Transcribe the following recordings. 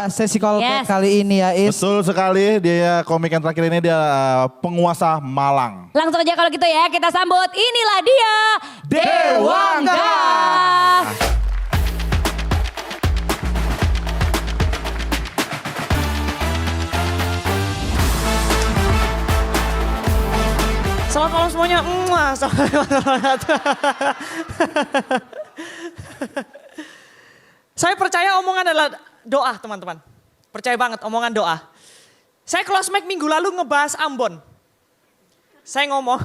Sesi callback Yes. kali ini ya Is. Betul sekali, dia komik yang terakhir ini dia penguasa Malang. Langsung aja kalau gitu ya, kita sambut inilah dia, Dewangga. Selamat malam semuanya. Saya percaya omongan adalah doa, teman-teman. Percaya banget omongan doa. Saya close mic minggu lalu ngebahas Ambon. Saya ngomong,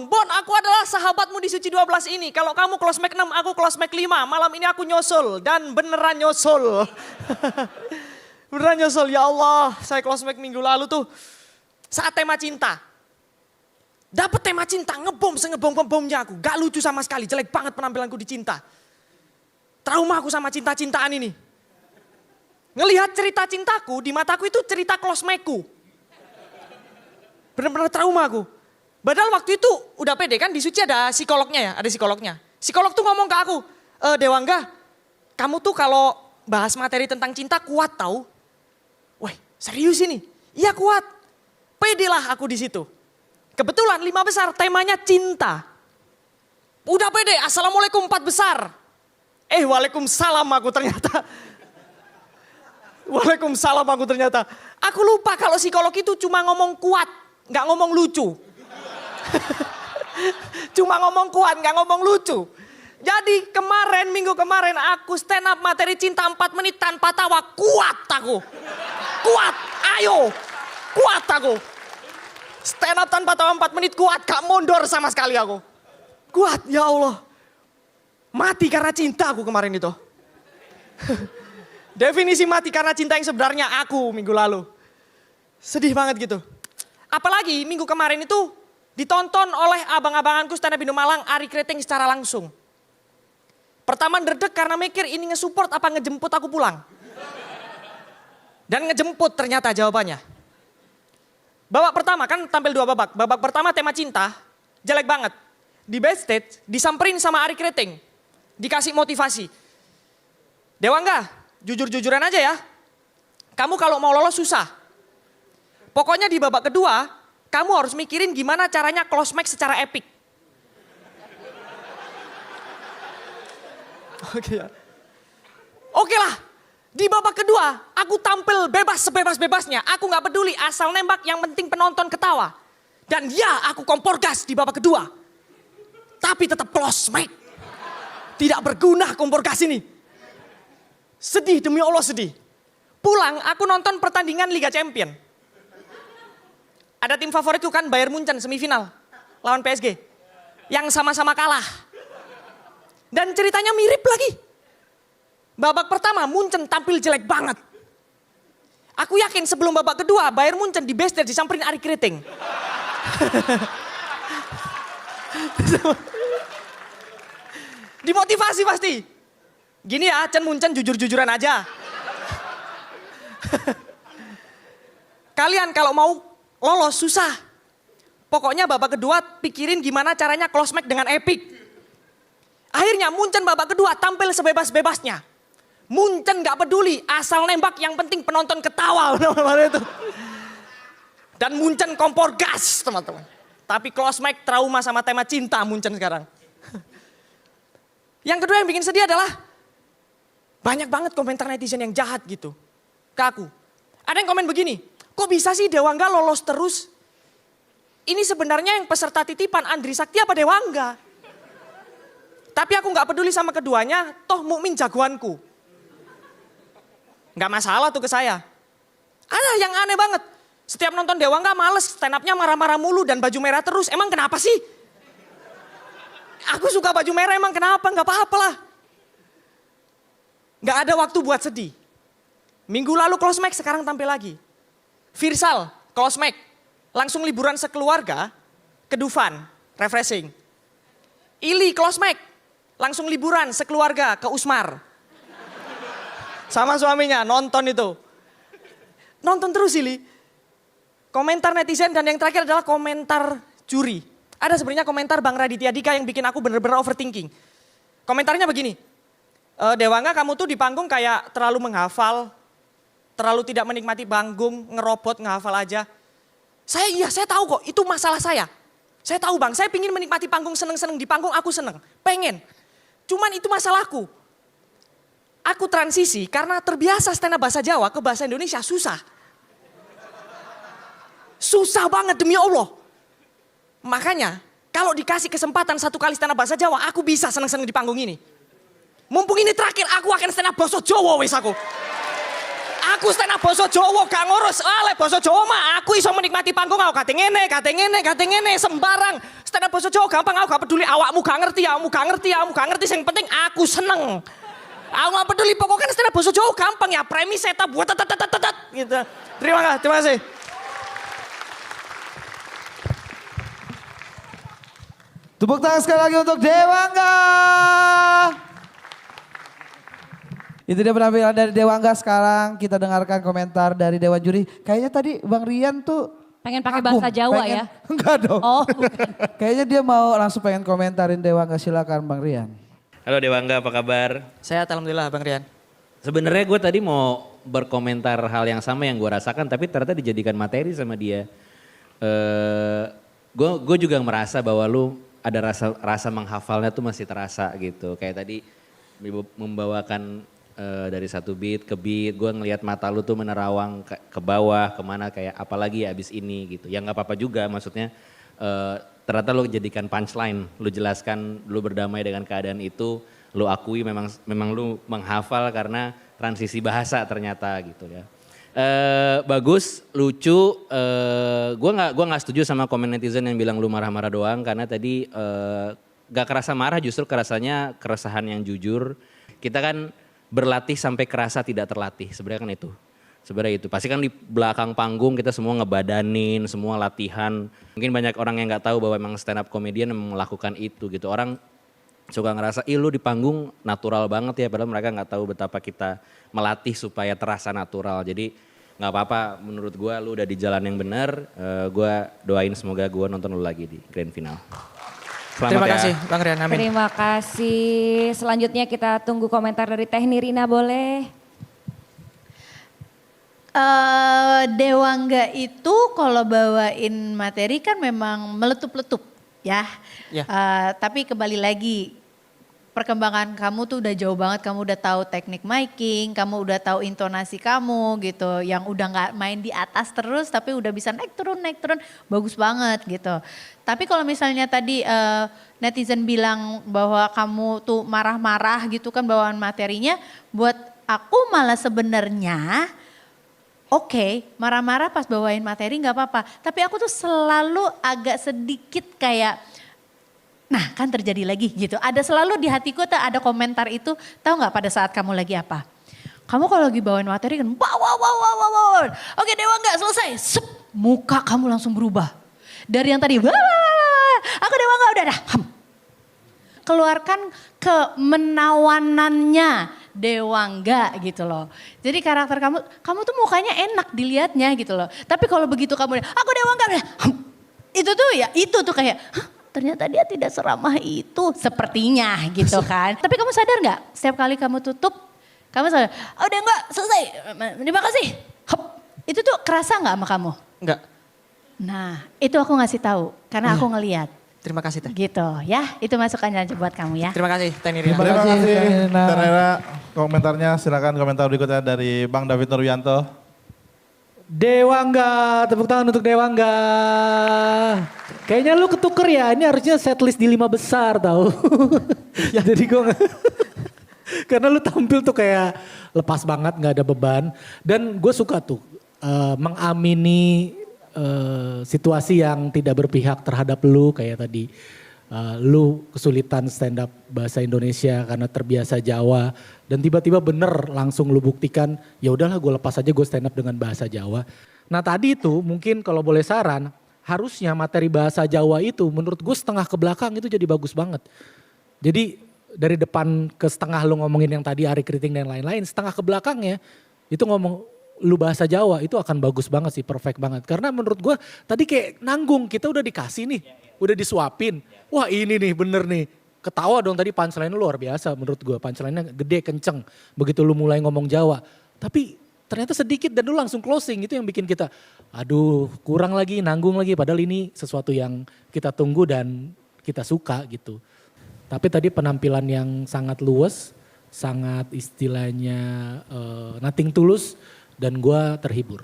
Bon, aku adalah sahabatmu di Suci 12 ini. Kalau kamu close mic 6, aku close mic 5. Malam ini aku nyusul dan beneran nyusul. Beneran nyusul, ya Allah. Saya close mic minggu lalu tuh saat tema cinta. Dapat tema cinta, ngebom sengebom-bomnya aku. Gak lucu sama sekali, jelek banget penampilanku di cinta. Trauma aku sama cinta-cintaan ini. Ngelihat cerita cintaku, di mataku itu cerita close mic-ku. Bener-bener trauma aku. Padahal waktu itu udah pede kan, di Suci ada psikolognya ya, ada psikolognya. Psikolog tuh ngomong ke aku, Dewangga, kamu tuh kalau bahas materi tentang cinta kuat tau. Wah, serius ini? Iya kuat. Pede lah aku di situ. Kebetulan 5 besar temanya cinta. Udah pede, assalamualaikum 4 besar. Waalaikumsalam aku ternyata. Waalaikumsalam aku ternyata. Aku lupa kalau psikolog itu cuma ngomong kuat, gak ngomong lucu. Cuma ngomong kuat, gak ngomong lucu. Jadi minggu kemarin aku stand up materi cinta 4 menit tanpa tawa. Kuat aku. Kuat, ayo. Kuat aku. Stand up tanpa tawa 4 menit kuat, gak mundur sama sekali aku. Kuat, ya Allah. Mati karena cinta aku kemarin itu. Definisi mati karena cinta yang sebenarnya aku minggu lalu. Sedih banget gitu. Apalagi minggu kemarin itu ditonton oleh abang-abanganku stand up Indo Malang, Ari Kreting secara langsung. Pertama ndredeg karena mikir ini nge-support apa ngejemput aku pulang. Dan ngejemput ternyata jawabannya. Babak pertama kan tampil 2 babak. Babak pertama tema cinta, jelek banget. Di backstage disamperin sama Ari Kreting. Dikasih motivasi. Dewangga, jujur-jujuran aja ya. Kamu kalau mau lolos susah. Pokoknya di babak kedua, kamu harus mikirin gimana caranya close mic secara epic. Oke ya. Oke lah. Di babak kedua, aku tampil bebas sebebas-bebasnya. Aku gak peduli asal nembak, yang penting penonton ketawa. Dan ya, aku kompor gas di babak kedua. Tapi tetap close mic. Tidak berguna kompor gas ini. Sedih, demi Allah sedih. Pulang, aku nonton pertandingan Liga Champion. Ada tim favoritku kan, Bayern Munchen semifinal. Lawan PSG. Yang sama-sama kalah. Dan ceritanya mirip lagi. Babak pertama Munchen tampil jelek banget. Aku yakin sebelum babak kedua Bayern Munchen di backstage disamperin Ari Kreting. Dimotivasi pasti. Gini ya, Chen Munchen jujur-jujuran aja. Kalian kalau mau lolos susah. Pokoknya babak kedua pikirin gimana caranya close mic dengan epic. Akhirnya Munchen babak kedua tampil sebebas-bebasnya. Munchen gak peduli, asal nembak yang penting penonton ketawa. Dan Munchen kompor gas teman-teman. Tapi close mic trauma sama tema cinta Munchen sekarang. Yang kedua yang bikin sedih adalah banyak banget komentar netizen yang jahat gitu ke aku. Ada yang komen begini, kok bisa sih Dewangga lolos terus? Ini sebenarnya yang peserta titipan Andri Sakti apa Dewangga? Tapi aku gak peduli sama keduanya, toh Mukmin jagoanku. Gak masalah tuh ke saya. Ada yang aneh banget. Setiap nonton Dewangga males, stand up-nya marah-marah mulu dan baju merah terus. Emang kenapa sih? Aku suka baju merah emang kenapa? Gak apa-apa lah. Gak ada waktu buat sedih. Minggu lalu close mic, sekarang tampil lagi. Virsal, close mic. Langsung liburan sekeluarga ke Dufan, refreshing. Ili close mic. Langsung liburan sekeluarga ke Usmar. Sama suaminya nonton itu. Nonton terus Ili. Komentar netizen dan yang terakhir adalah komentar juri. Ada sebenarnya komentar Bang Raditya Dika yang bikin aku bener-bener overthinking. Komentarnya begini. Dewangga kamu tuh di panggung kayak terlalu menghafal terlalu tidak menikmati panggung, ngerobot, ngehafal aja. Saya tahu kok, itu masalah saya. Saya tahu Bang, saya pingin menikmati panggung, seneng-seneng di panggung, aku seneng. Pengen. Cuman itu masalahku. Aku transisi karena terbiasa stand up bahasa Jawa ke bahasa Indonesia susah. Susah banget demi Allah. Makanya kalau dikasih kesempatan satu kali stand up bahasa Jawa, aku bisa seneng-seneng di panggung ini. Mumpung ini terakhir, aku akan stand up bahasa Jawa wis aku. Aku stand up bahasa Jawa gak ngurus. Ale bahasa Jawa mah aku iso menikmati panggung, aku kate ngene, sembarang. Stand up bahasa Jawa gampang, aku gak peduli awakmu gak ngerti, yang penting aku seneng. Aku gak peduli, pokoknya stand up bahasa Jawa gampang ya, premis saya buat gitu. Terima kasih. Tepuk tangan sekali lagi untuk Dewangga. Itu dia penampilan dari Dewangga. Sekarang kita dengarkan komentar dari Dewan Juri. Kayaknya tadi Bang Rian tuh Pengen pakai bahasa Jawa ya? Enggak dong. Oh bukan. Kayaknya dia mau langsung pengen komentarin Dewangga. Silakan Bang Rian. Halo Dewangga, apa kabar? Saya alhamdulillah Bang Rian. Sebenarnya gue tadi mau berkomentar hal yang sama yang gue rasakan, tapi ternyata dijadikan materi sama dia. Gue juga merasa bahwa lu ada rasa menghafalnya tuh masih terasa gitu. Kayak tadi membawakan dari satu beat ke beat, gue ngelihat mata lu tuh menerawang ke bawah, kemana kayak apalagi ya abis ini gitu. Ya gak apa-apa juga, maksudnya ternyata lu jadikan punchline, lu jelaskan, lu berdamai dengan keadaan itu, lu akui memang lu menghafal karena transisi bahasa ternyata gitu ya. Bagus, lucu. Gua nggak setuju sama komen netizen yang bilang lu marah-marah doang karena tadi gak kerasa marah, justru kerasanya keresahan yang jujur. Kita kan berlatih sampai kerasa tidak terlatih, sebenarnya kan itu. Sebenarnya itu pasti kan di belakang panggung kita semua ngebadanin, semua latihan. Mungkin banyak orang yang nggak tahu bahwa emang stand up comedian memang melakukan itu gitu. Orang suka ngerasa, lu di panggung natural banget ya, padahal mereka nggak tahu betapa kita melatih supaya terasa natural. Jadi nggak apa-apa, menurut gue lu udah di jalan yang benar. Gue doain semoga gue nonton lu lagi di grand final. Selamat Terima ya. kasih Bang Rian, amin. Terima kasih. Selanjutnya kita tunggu komentar dari Teh Nirina, boleh? Dewangga itu kalau bawain materi kan memang meletup-letup ya. Ya. Tapi kembali lagi, perkembangan kamu tuh udah jauh banget, kamu udah tahu teknik miking, kamu udah tahu intonasi kamu gitu, yang udah nggak main di atas terus tapi udah bisa naik turun, bagus banget gitu. Tapi kalau misalnya tadi netizen bilang bahwa kamu tuh marah-marah gitu kan bawaan materinya, buat aku malah sebenarnya oke, marah-marah pas bawain materi nggak apa-apa. Tapi aku tuh selalu agak sedikit kayak, nah kan terjadi lagi gitu. Ada selalu di hatiku tuh ada komentar itu, tahu nggak pada saat kamu lagi apa? Kamu kalau lagi bawain materi kan, wow. Oke Dewa nggak selesai, sep, muka kamu langsung berubah. Dari yang tadi, aku Dewa nggak udah dah. Keluarkan kemenawanannya Dewangga gitu loh. Jadi karakter kamu tuh mukanya enak dilihatnya gitu loh. Tapi kalau begitu kamu, aku Dewangga, itu tuh ya, itu tuh kayak, ternyata dia tidak seramah itu sepertinya gitu kan. Tapi kamu sadar gak, setiap kali kamu tutup, kamu sadar, oh udah enggak, selesai, terima kasih. Hop. Itu tuh kerasa gak sama kamu? Enggak. Nah itu aku ngasih tahu, karena aku ngelihat. Terima kasih Teh. Gitu ya, itu masukannya aja buat kamu ya. Terima kasih Teh Nirina. Terima kasih Teh Nirina. Teh Nirina. Komentarnya silakan komentar berikutnya dari Bang David Nurwianto. Dewangga, tepuk tangan untuk Dewangga. Kayaknya lu ketuker ya, ini harusnya setlist di 5 besar tau. Ya jadi gue karena lu tampil tuh kayak lepas banget, gak ada beban. Dan gue suka tuh mengamini situasi yang tidak berpihak terhadap lu kayak tadi. Lu kesulitan stand up bahasa Indonesia karena terbiasa Jawa dan tiba-tiba bener langsung lu buktikan ya udahlah gue lepas aja gue stand up dengan bahasa Jawa. Nah tadi itu mungkin kalau boleh saran harusnya materi bahasa Jawa itu menurut gue setengah ke belakang itu jadi bagus banget. Jadi dari depan ke setengah lu ngomongin yang tadi Ari Kriting dan lain-lain, setengah ke belakangnya itu ngomong lu bahasa Jawa itu akan bagus banget sih, perfect banget. Karena menurut gue tadi kayak nanggung, kita udah dikasih nih, udah disuapin. Wah ini nih bener nih, ketawa dong tadi punchline luar biasa menurut gue. Punchline-nya gede, kenceng, begitu lu mulai ngomong Jawa. Tapi ternyata sedikit dan lu langsung closing. Itu yang bikin kita, aduh kurang lagi, nanggung lagi. Padahal ini sesuatu yang kita tunggu dan kita suka gitu. Tapi tadi penampilan yang sangat luas, sangat istilahnya nothing tulus dan gue terhibur.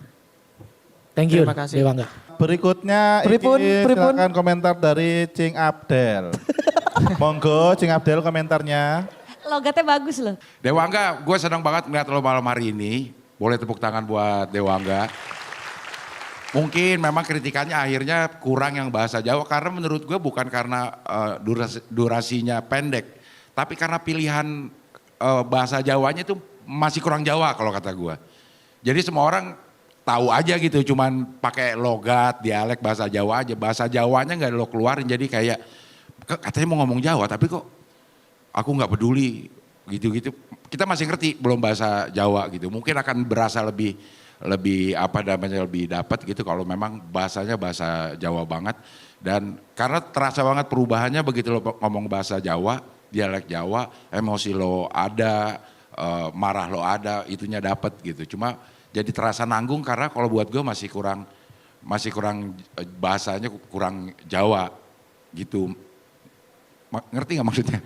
Thank you Terima kasih. Dewangga. Berikutnya Pripun, ini pripun? silakan komentar dari Cing Abdel. Monggo Cing Abdel komentarnya. Logatnya bagus loh. Dewangga, gue senang banget ngeliat lo malam hari ini. Boleh tepuk tangan buat Dewangga. Mungkin memang kritikannya akhirnya kurang yang bahasa Jawa. Karena menurut gue bukan karena durasinya pendek. Tapi karena pilihan bahasa Jawanya itu masih kurang Jawa kalau kata gue. Jadi semua orang tahu aja gitu, cuman pakai logat, dialek bahasa Jawa aja. Bahasa Jawanya nggak lo keluarin, jadi kayak katanya mau ngomong Jawa tapi kok aku nggak peduli gitu-gitu. Kita masih ngerti belum bahasa Jawa gitu. Mungkin akan berasa lebih apa namanya lebih dapat gitu kalau memang bahasanya bahasa Jawa banget. Dan karena terasa banget perubahannya begitu lo ngomong bahasa Jawa, dialek Jawa, emosi lo ada, marah lo ada, itunya dapat gitu. Cuma jadi terasa nanggung karena kalau buat gue masih kurang bahasanya kurang Jawa gitu. Ngerti gak maksudnya?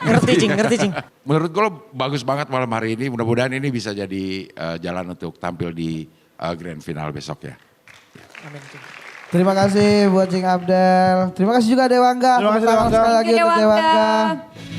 Ngerti Cing. Menurut gue lo bagus banget malam hari ini. Mudah-mudahan ini bisa jadi jalan untuk tampil di grand final besok ya. Amin Cing. Terima kasih buat Cing Abdel. Terima kasih juga Dewangga. Terima kasih, Tepuk tangan Dewangga. sekali lagi Oke, untuk Dewangga. Dewangga.